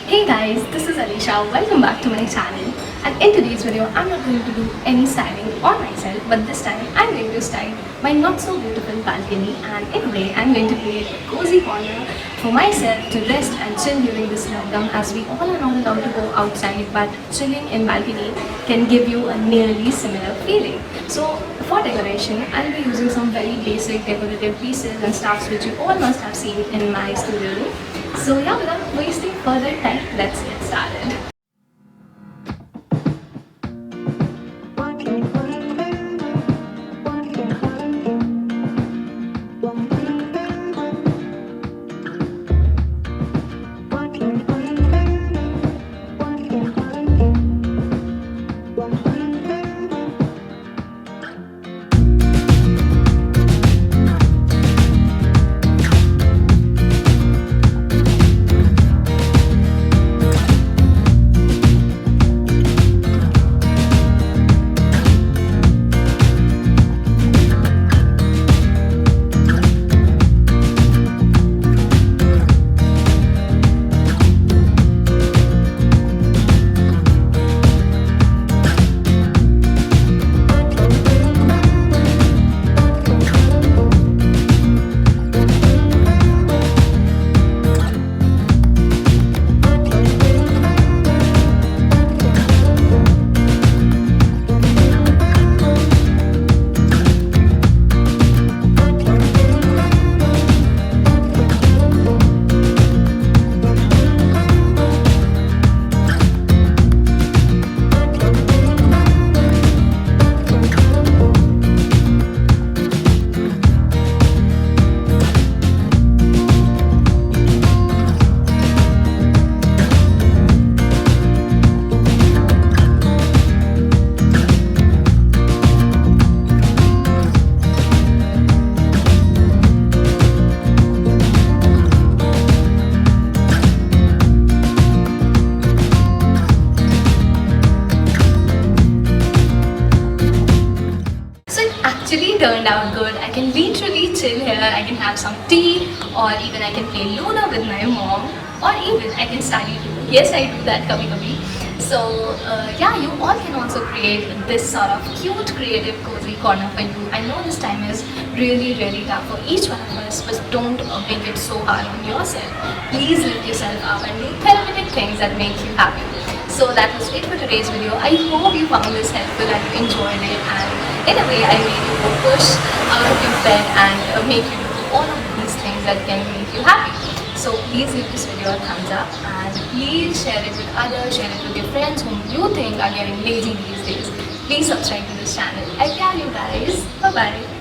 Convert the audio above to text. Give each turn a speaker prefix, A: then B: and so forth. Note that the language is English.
A: Hey guys, this is Alisha. Welcome back to my channel. And in today's video, I'm not going to do any styling on myself, but this time I'm going to style my not so beautiful balcony, and in a way I'm going to create a cozy corner for myself to rest and chill during this lockdown, as we all are not allowed to go outside, but chilling in balcony can give you a nearly similar feeling. So for decoration, I'll be using some very basic decorative pieces and stuffs which you all must have seen in my studio room. So yeah, without wasting further time, let's get started. Turned out good. I can literally chill here. I can have some tea, or even I can play Luna with my mom, or even I can study too. Yes, I do that kabhi. So yeah, you all can also create this sort of cute, creative, cozy corner for you. I know this time is really tough for each one of us, but don't make it so hard on yourself. Please lift yourself up and do therapeutic things that make you happy. So that was it for today's video. I hope you found this helpful and you enjoyed it, and in a way I made you go push out of your bed and make you do all of these things that can make you happy. So please give this video a thumbs up, and please share it with others, share it with your friends whom you think are getting lazy these days. Please subscribe to this channel. I tell you guys, bye bye.